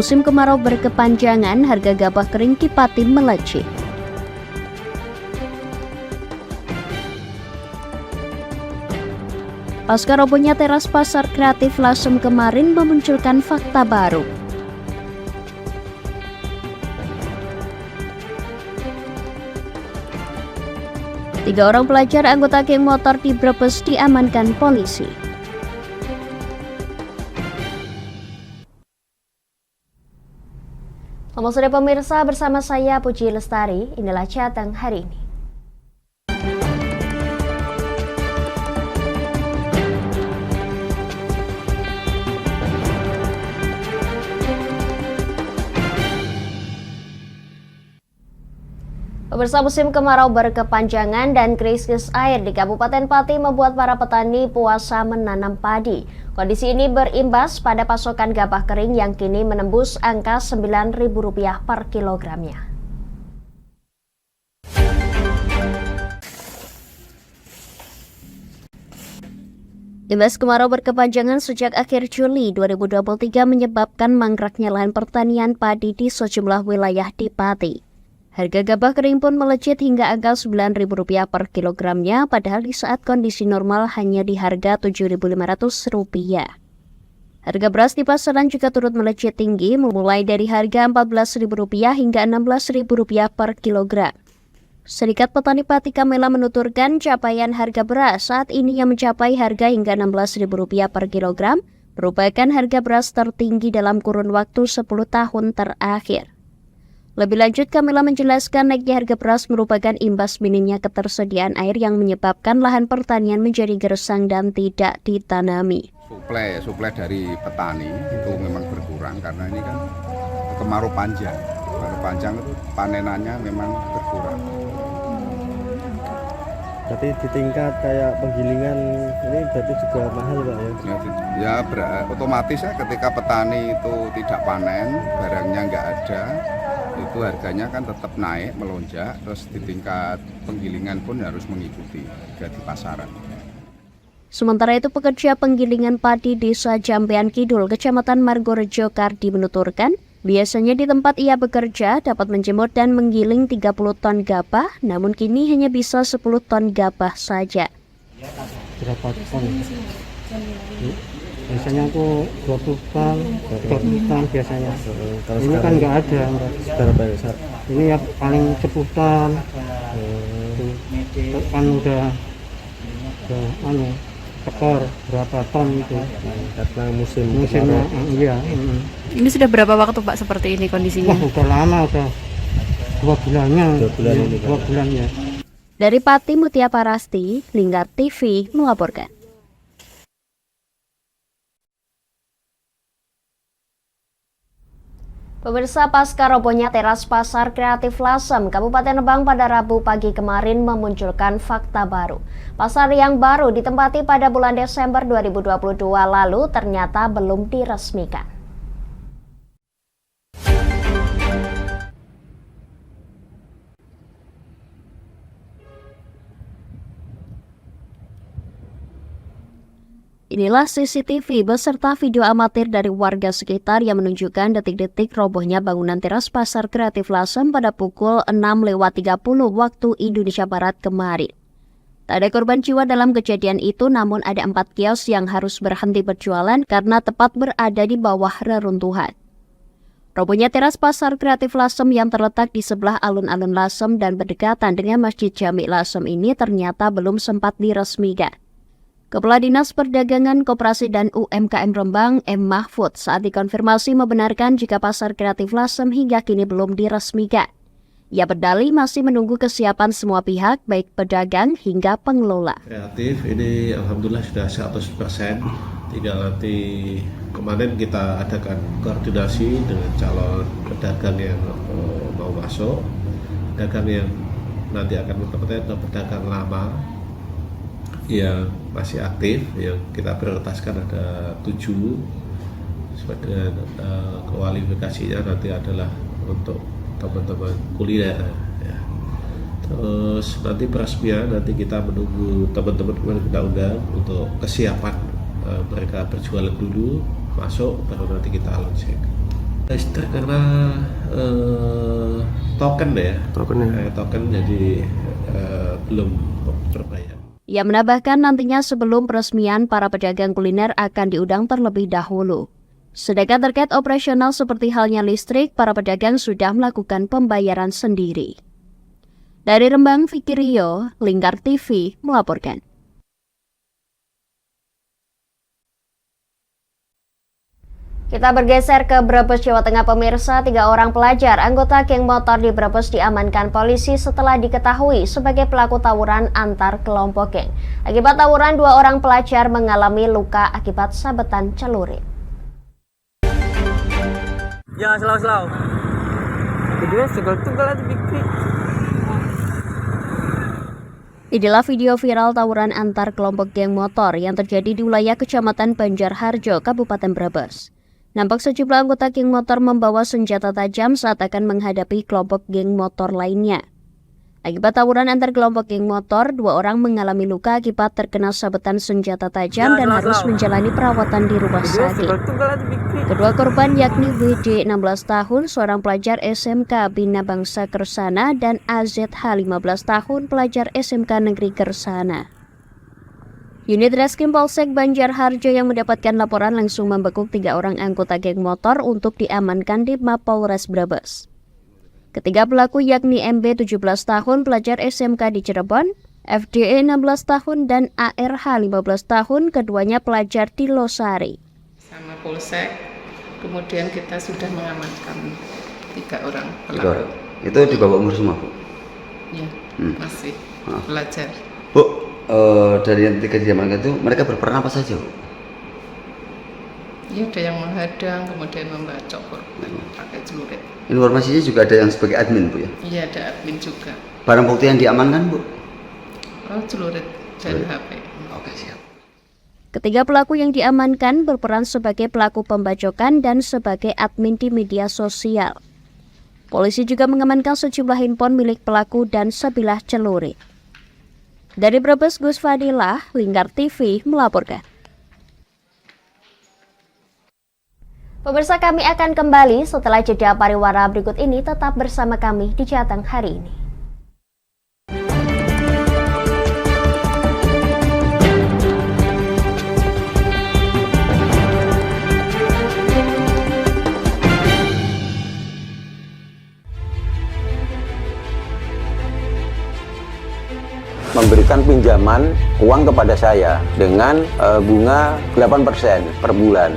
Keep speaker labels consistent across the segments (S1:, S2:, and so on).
S1: musim kemarau berkepanjangan, harga gabah kering di Pati melejit. Pasca robohnya teras pasar kreatif Lasem kemarin memunculkan fakta baru. Tiga orang pelajar anggota geng motor di Brebes diamankan polisi. Selamat sore pemirsa, bersama saya Puji Lestari, inilah Jateng hari ini. Pemirsa, musim kemarau berkepanjangan dan krisis air di Kabupaten Pati membuat para petani puasa menanam padi. Kondisi ini berimbas pada pasokan gabah kering yang kini menembus angka Rp9.000 per kilogramnya. Imbas kemarau berkepanjangan sejak akhir Juli 2023 menyebabkan mangkraknya lahan pertanian padi di sejumlah wilayah di Pati. Harga gabah kering pun melejit hingga angka Rp9.000 per kilogramnya, padahal di saat kondisi normal hanya di harga Rp7.500. Harga beras di pasaran juga turut melejit tinggi, mulai dari harga Rp14.000 hingga Rp16.000 per kilogram. Serikat Petani Pati Kamela menuturkan capaian harga beras saat ini yang mencapai harga hingga Rp16.000 per kilogram merupakan harga beras tertinggi dalam kurun waktu 10 tahun terakhir. Lebih lanjut, Kamela menjelaskan naiknya harga beras merupakan imbas minimnya ketersediaan air yang menyebabkan lahan pertanian menjadi gersang dan tidak ditanami.
S2: Suplai dari petani itu memang berkurang karena ini kan kemarau panjang. Kemarau panjang itu panenannya memang berkurang.
S3: Tapi di tingkat kayak penggilingan ini berarti juga mahal Pak ya?
S2: Otomatis ya ketika petani itu tidak panen, barangnya nggak ada, itu harganya kan tetap naik, melonjak, terus di tingkat penggilingan pun harus mengikuti harga di pasaran.
S1: Sementara itu, pekerja penggilingan padi Desa Jambean Kidul, Kecamatan Margorejo, Kardi menuturkan, biasanya di tempat ia bekerja dapat menjemur dan menggiling 30 ton gabah, namun kini hanya bisa 10 ton gabah saja.
S3: Berapa ton? Biasanya aku 20 ton biasanya. Ini kan nggak ada. Berapa ya? Ini ya paling 10 ton. Kan udah tekor berapa ton itu. Karena musimnya iya.
S4: Ini sudah berapa waktu Pak seperti ini kondisinya?
S3: Wah, udah lama, udah 2 bulannya. 2 bulannya.
S1: Dari Pati, Mutia Parasti, Linggar TV melaporkan. Pemirsa, pasca robohnya teras pasar kreatif Lasem, Kabupaten Lebang pada Rabu pagi kemarin memunculkan fakta baru. Pasar yang baru ditempati pada bulan Desember 2022 lalu ternyata belum diresmikan. Inilah CCTV beserta video amatir dari warga sekitar yang menunjukkan detik-detik robohnya bangunan teras pasar kreatif Lasem pada pukul 6.30 waktu Indonesia Barat kemarin. Tak ada korban jiwa dalam kejadian itu, namun ada 4 kios yang harus berhenti berjualan karena tepat berada di bawah reruntuhan. Robohnya teras pasar kreatif Lasem yang terletak di sebelah alun-alun Lasem dan berdekatan dengan Masjid Jami Lasem ini ternyata belum sempat diresmikan. Kepala Dinas Perdagangan, Koperasi dan UMKM Rembang, M. Mahfud, saat dikonfirmasi membenarkan jika pasar kreatif Lasem hingga kini belum diresmikan. Ia berdalih masih menunggu kesiapan semua pihak, baik pedagang hingga pengelola.
S5: Kreatif ini alhamdulillah sudah 100%, tinggal nanti kemarin kita adakan koordinasi dengan calon pedagang yang mau masuk, pedagang yang nanti akan berkompeten atau pedagang lama yang masih aktif, yang kita prioritaskan ada 7 sebagai kualifikasinya nanti adalah untuk teman-teman kuliner ya. Terus nanti peresmian nanti kita menunggu teman-teman kita undang untuk kesiapan mereka berjualan dulu, masuk baru nanti kita launching. Listrik karena token ya. Token jadi belum berbayar.
S1: Ia menambahkan nantinya sebelum peresmian para pedagang kuliner akan diundang terlebih dahulu. Sedangkan terkait operasional seperti halnya listrik, para pedagang sudah melakukan pembayaran sendiri. Dari Rembang, Vicky Rio, Lingkar TV melaporkan. Kita bergeser ke Brebes, Jawa Tengah pemirsa. 3 orang pelajar anggota geng motor di Brebes diamankan polisi setelah diketahui sebagai pelaku tawuran antar kelompok geng. Akibat tawuran, 2 orang pelajar mengalami luka akibat sabetan celurit.
S6: Ya, selalu. Video segal-tugal aja bikri.
S1: Inilah video viral tawuran antar kelompok geng motor yang terjadi di wilayah Kecamatan Banjarharjo, Kabupaten Brebes. Nampak sejumlah anggota geng motor membawa senjata tajam saat akan menghadapi kelompok geng motor lainnya. Akibat tawuran antar kelompok geng motor, 2 orang mengalami luka akibat terkena sabetan senjata tajam dan harus menjalani perawatan di rumah sakit. Kedua korban yakni WD 16 tahun, seorang pelajar SMK Bina Bangsa Kersana, dan AZH 15 tahun, pelajar SMK Negeri Kersana. Unit Reskrim Polsek Banjarharjo yang mendapatkan laporan langsung membekuk 3 orang anggota geng motor untuk diamankan di Mapolres Brebes. Ketiga pelaku yakni MB 17 tahun, pelajar SMK di Cirebon, FDE 16 tahun, dan ARH 15 tahun, keduanya pelajar di Losari.
S7: Sama Polsek, kemudian kita sudah mengamankan 3 orang pelaku.
S8: Itu di bawah umur semua, Bu?
S7: Ya, masih belajar.
S8: Bu, dari yang 3 diamankan itu mereka berperan apa saja, Bu?
S7: Ya, ada yang menghadang, kemudian membacok korban pakai celurit.
S8: Informasinya juga ada yang sebagai admin, Bu, ya?
S7: Iya, ada admin juga.
S8: Barang bukti yang diamankan, Bu?
S7: Oh, celurit dan HP.
S8: Oke, siap.
S1: Ketiga pelaku yang diamankan berperan sebagai pelaku pembacokan dan sebagai admin di media sosial. Polisi juga mengamankan sejumlah handphone milik pelaku dan sebilah celurit. Dari Brebes, Gus Fadilah, Lingkar TV melaporkan. Pemirsa, kami akan kembali setelah jeda pariwara berikut ini. Tetap bersama kami di Jateng hari ini.
S9: Memberikan pinjaman uang kepada saya dengan bunga 8% per bulan.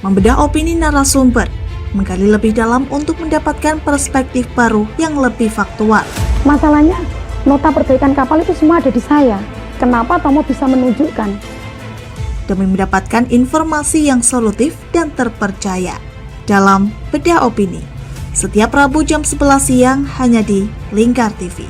S10: Membedah opini narasumber, menggali lebih dalam untuk mendapatkan perspektif baru yang lebih faktual.
S11: Masalahnya, nota perbaikan kapal itu semua ada di saya. Kenapa Tomo bisa menunjukkan?
S10: Demi mendapatkan informasi yang solutif dan terpercaya dalam Bedah Opini. Setiap Rabu jam 11 siang hanya di Lingkar TV.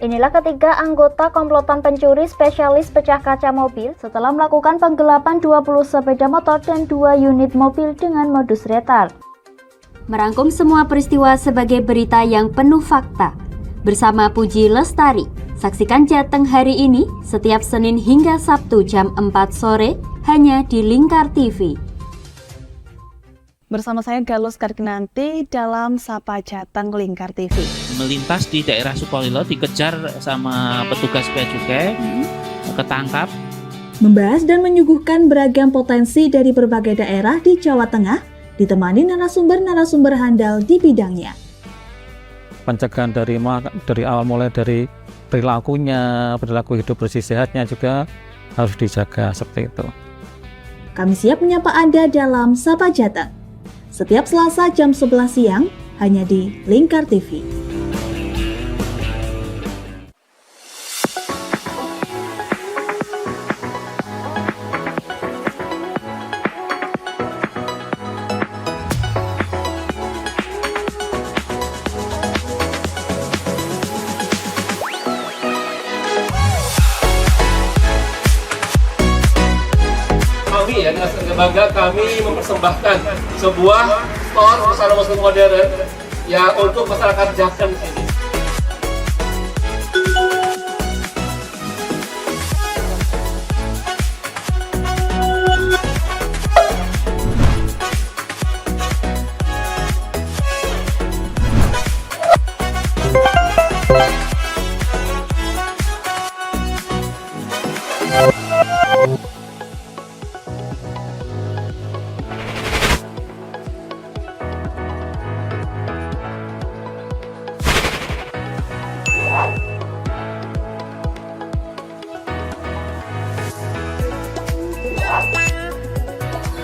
S1: Inilah ketiga anggota komplotan pencuri spesialis pecah kaca mobil setelah melakukan penggelapan 20 sepeda motor dan 2 unit mobil dengan modus retard. Merangkum semua peristiwa sebagai berita yang penuh fakta. Bersama Puji Lestari, saksikan Jateng hari ini setiap Senin hingga Sabtu jam 4 sore hanya di Lingkar TV.
S12: Bersama saya Galus Karkinanti dalam Sapa Jateng Lingkar TV.
S13: Melintas di daerah Sukolilo dikejar sama petugas bea cukai, ketangkap.
S10: Membahas dan menyuguhkan beragam potensi dari berbagai daerah di Jawa Tengah, ditemani narasumber-narasumber handal di bidangnya.
S3: Pencegahan dari awal mulai dari perilakunya, perilaku hidup bersih sehatnya juga harus dijaga seperti itu.
S10: Kami siap menyapa Anda dalam Sapa Jateng. Setiap Selasa jam 11 siang hanya di Lingkar TV.
S5: Kami ya, dengan bangga kami mempersembahkan sebuah store busana muslim modern ya untuk masyarakat Jateng sini.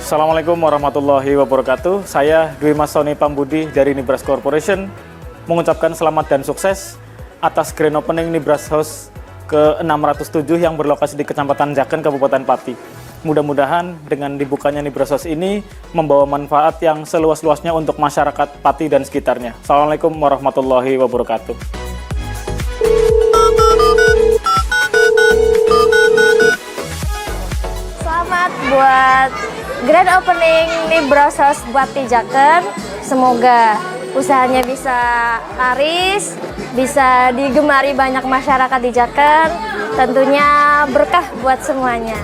S14: Assalamualaikum warahmatullahi wabarakatuh. Saya Dwi Mas Sony Pambudi dari Nibras Corporation mengucapkan selamat dan sukses atas grand opening Nibras House ke-607 yang berlokasi di Kecamatan Jaken, Kabupaten Pati. Mudah-mudahan dengan dibukanya Nibras House ini membawa manfaat yang seluas-luasnya untuk masyarakat Pati dan sekitarnya. Assalamualaikum warahmatullahi wabarakatuh.
S15: Selamat buat grand opening Nibras House buat di Jaken. Semoga usahanya bisa laris, bisa digemari banyak masyarakat di Jaken. Tentunya berkah buat semuanya.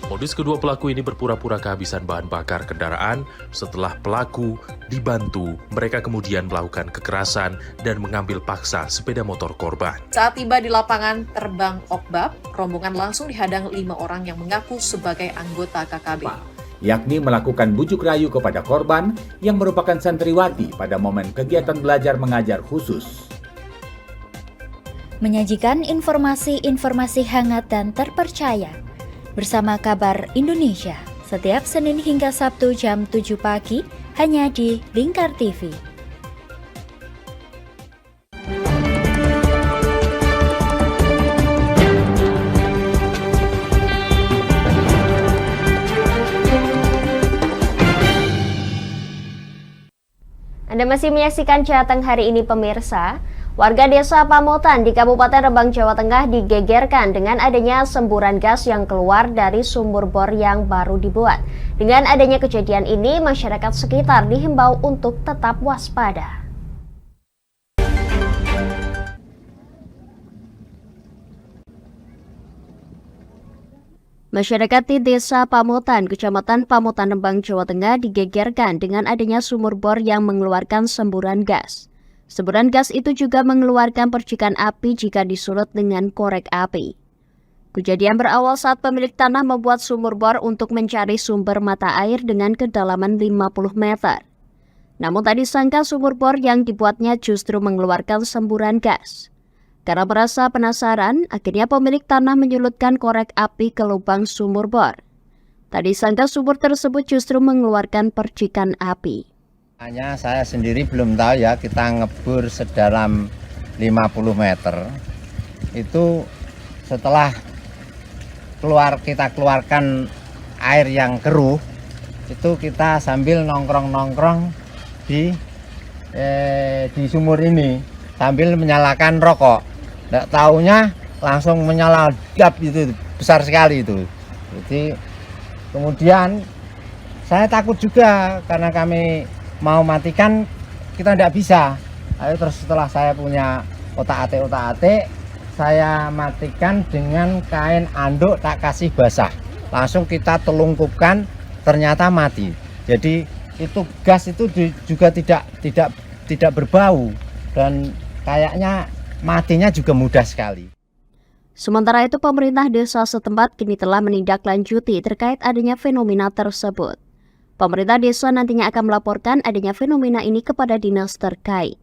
S16: Modus kedua pelaku ini berpura-pura kehabisan bahan bakar kendaraan. Setelah pelaku dibantu, mereka kemudian melakukan kekerasan dan mengambil paksa sepeda motor korban.
S17: Saat tiba di lapangan terbang Okbab, rombongan langsung dihadang 5 orang yang mengaku sebagai anggota KKB.
S18: Yakni melakukan bujuk rayu kepada korban yang merupakan santriwati pada momen kegiatan belajar mengajar khusus.
S19: Menyajikan informasi-informasi hangat dan terpercaya bersama Kabar Indonesia setiap Senin hingga Sabtu jam 7 pagi hanya di Lingkar TV.
S1: Anda masih menyaksikan Jateng hari ini pemirsa. Warga desa Pamotan di Kabupaten Rembang, Jawa Tengah digegerkan dengan adanya semburan gas yang keluar dari sumur bor yang baru dibuat. Dengan adanya kejadian ini, masyarakat sekitar dihimbau untuk tetap waspada. Masyarakat di Desa Pamotan, Kecamatan Pamotan, Rembang, Jawa Tengah digegerkan dengan adanya sumur bor yang mengeluarkan semburan gas. Semburan gas itu juga mengeluarkan percikan api jika disulut dengan korek api. Kejadian berawal saat pemilik tanah membuat sumur bor untuk mencari sumber mata air dengan kedalaman 50 meter. Namun tak disangka sumur bor yang dibuatnya justru mengeluarkan semburan gas. Karena merasa penasaran, akhirnya pemilik tanah menyulutkan korek api ke lubang sumur bor. Tak disangka sumur tersebut justru mengeluarkan percikan api.
S20: Hanya saya sendiri belum tahu ya, kita ngebur sedalam 50 meter. Itu setelah kita keluarkan air yang keruh, itu kita sambil nongkrong-nongkrong di sumur ini sambil menyalakan rokok. Nggak taunya langsung menyala dap, itu besar sekali itu. Jadi kemudian saya takut juga karena kami mau matikan kita tidak bisa. Ayo terus setelah saya punya otak-atik, saya matikan dengan kain anduk tak kasih basah. Langsung kita telungkupkan, ternyata mati. Jadi itu gas itu juga tidak berbau dan kayaknya matinya juga mudah sekali.
S1: Sementara itu pemerintah desa setempat kini telah menindaklanjuti terkait adanya fenomena tersebut. Pemerintah desa nantinya akan melaporkan adanya fenomena ini kepada dinas terkait.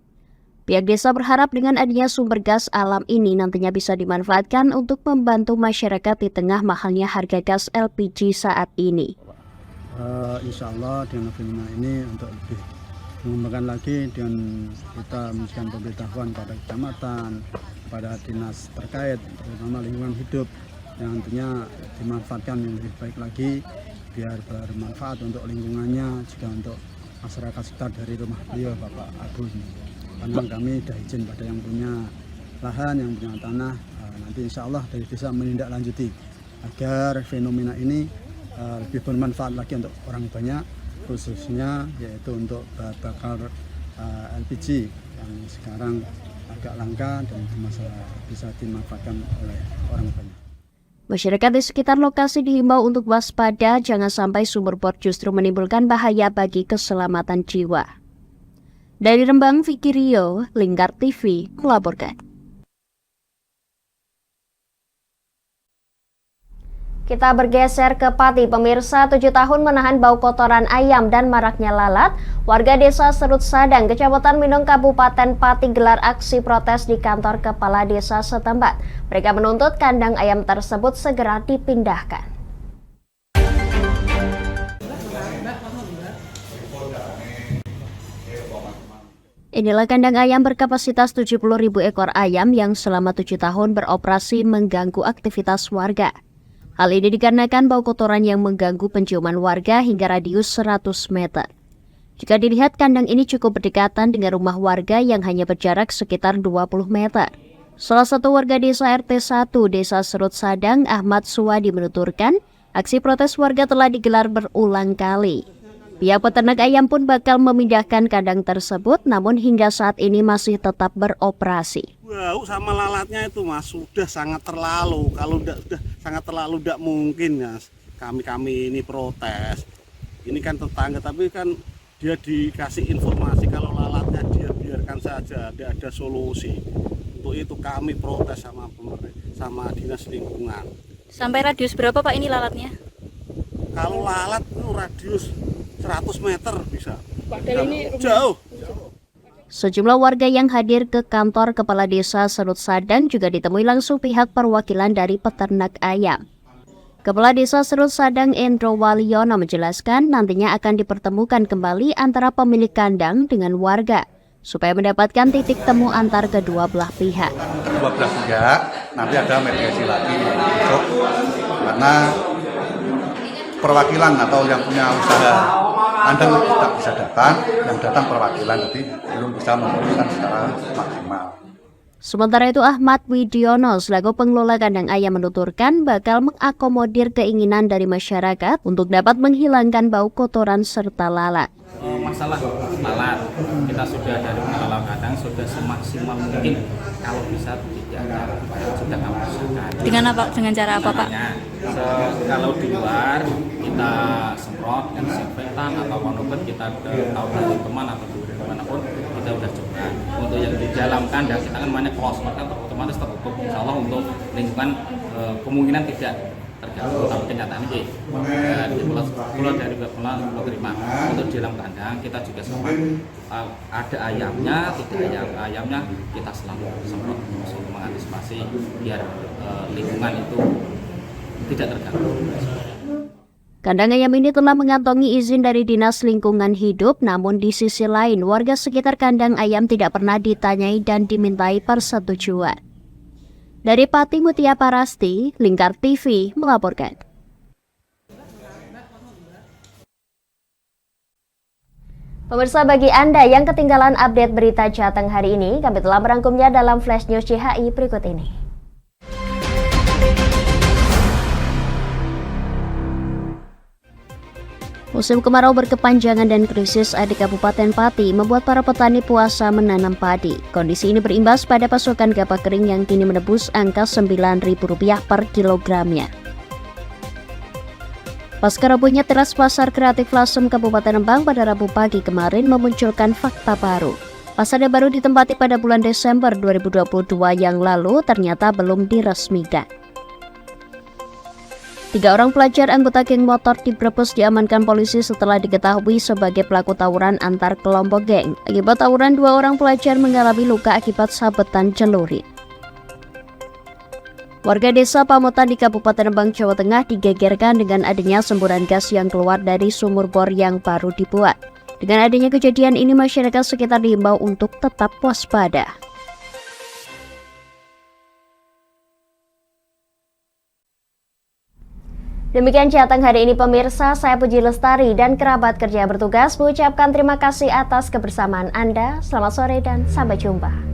S1: Pihak desa berharap dengan adanya sumber gas alam ini nantinya bisa dimanfaatkan untuk membantu masyarakat di tengah mahalnya harga gas LPG saat ini.
S21: Insya Allah dengan fenomena ini untuk lebih mengembangkan lagi dengan kita memberikan pemberitahuan pada kecamatan, pada dinas terkait, terutama lingkungan hidup yang nantinya dimanfaatkan yang lebih baik lagi, biar bermanfaat untuk lingkungannya, juga untuk masyarakat sekitar dari rumah beliau Bapak Abu ini. Karena kami sudah izin pada yang punya lahan, yang punya tanah, nanti insya Allah dari desa menindaklanjuti agar fenomena ini lebih bermanfaat lagi untuk orang banyak, khususnya yaitu untuk bahan bakar LPG yang sekarang agak langka dan bisa dimanfaatkan oleh orang banyak.
S1: Masyarakat di sekitar lokasi dihimbau untuk waspada, jangan sampai sumur bor justru menimbulkan bahaya bagi keselamatan jiwa. Dari Rembang, Vicky Rio, Lingkar TV, melaporkan. Kita bergeser ke Pati. Pemirsa, 7 tahun menahan bau kotoran ayam dan maraknya lalat, warga desa Serut Sadang, Kecamatan Minong, Kabupaten Pati gelar aksi protes di kantor kepala desa setempat. Mereka menuntut kandang ayam tersebut segera dipindahkan. Inilah kandang ayam berkapasitas 70.000 ekor ayam yang selama 7 tahun beroperasi mengganggu aktivitas warga. Hal ini dikarenakan bau kotoran yang mengganggu penciuman warga hingga radius 100 meter. Jika dilihat, kandang ini cukup berdekatan dengan rumah warga yang hanya berjarak sekitar 20 meter. Salah satu warga desa RT 1 Desa Serut Sadang, Ahmad Suwadi, menuturkan aksi protes warga telah digelar berulang kali. Pihak peternak ayam pun bakal memindahkan kandang tersebut, namun hingga saat ini masih tetap beroperasi.
S2: Bau sama lalatnya itu Mas sudah sangat terlalu. Kalau udah sangat terlalu, tidak mungkin ya kami ini protes. Ini kan tetangga, tapi kan dia dikasih informasi kalau lalatnya dia biarkan saja, tidak ada solusi. Untuk itu kami protes sama pemerintah, sama dinas lingkungan.
S4: Sampai radius berapa Pak ini lalatnya?
S2: Kalau lalat itu radius 100 meter bisa.
S4: Padahal ini
S2: jauh.
S1: Sejumlah warga yang hadir ke kantor kepala desa Serut Sadang juga ditemui langsung pihak perwakilan dari peternak ayam. Kepala desa Serut Sadang Endro Waliono menjelaskan nantinya akan dipertemukan kembali antara pemilik kandang dengan warga supaya mendapatkan titik temu antar kedua belah pihak.
S22: Kedua belah pihak nanti ada mediasi lagi besok, karena perwakilan atau yang punya usaha kandang tidak bisa datang, yang datang perwakilan nanti belum bisa memutuskan secara maksimal.
S1: Sementara itu, Ahmad Widiono selaku pengelola kandang ayam menuturkan bakal mengakomodir keinginan dari masyarakat untuk dapat menghilangkan bau kotoran serta lalat.
S23: Masalah lalat, kita sudah dari pengelola kandang sudah semaksimal mungkin kalau bisa dijaga sudah kami usahakan.
S4: Dengan apa? Dengan cara apa Pak?
S23: Kalau di luar kita semprot disinfektan atau obat kita tahu dari teman atau dari manapun kita sudah coba. Untuk yang di dalam kandang kita kan banyak close, maka otomatis tertutup. Insya Allah untuk lingkungan kemungkinan tidak terganggu, tapi kenyataan ini keluar dari terima untuk di dalam kandang kita juga sama ada ayamnya, tidak ayamnya kita selalu semprot untuk mengantisipasi biar lingkungan itu tidak terganggu.
S1: Kandang ayam ini telah mengantongi izin dari Dinas Lingkungan Hidup, namun di sisi lain warga sekitar kandang ayam tidak pernah ditanyai dan dimintai persetujuan. Dari Pati, Mutia Parasti, Lingkar TV melaporkan. Pemirsa, bagi Anda yang ketinggalan update berita Jateng hari ini, kami telah merangkumnya dalam Flash News CHI berikut ini. Musim kemarau berkepanjangan dan krisis di Kabupaten Pati membuat para petani puasa menanam padi. Kondisi ini berimbas pada pasokan gabah kering yang kini menembus angka Rp9.000 per kilogramnya. Pasca rabuhnya teras pasar kreatif Lasem Kabupaten Rembang pada Rabu pagi kemarin memunculkan fakta baru. Pasar yang baru ditempati pada bulan Desember 2022 yang lalu ternyata belum diresmikan. 3 orang pelajar anggota geng motor di Brebes diamankan polisi setelah diketahui sebagai pelaku tawuran antar kelompok geng. Akibat tawuran, 2 orang pelajar mengalami luka akibat sabetan celurit. Warga desa Pamotan di Kabupaten Rembang, Jawa Tengah digegerkan dengan adanya semburan gas yang keluar dari sumur bor yang baru dibuat. Dengan adanya kejadian ini, masyarakat sekitar diimbau untuk tetap waspada. Demikian Jateng hari ini pemirsa, saya Puji Lestari dan kerabat kerja bertugas mengucapkan terima kasih atas kebersamaan Anda. Selamat sore dan sampai jumpa.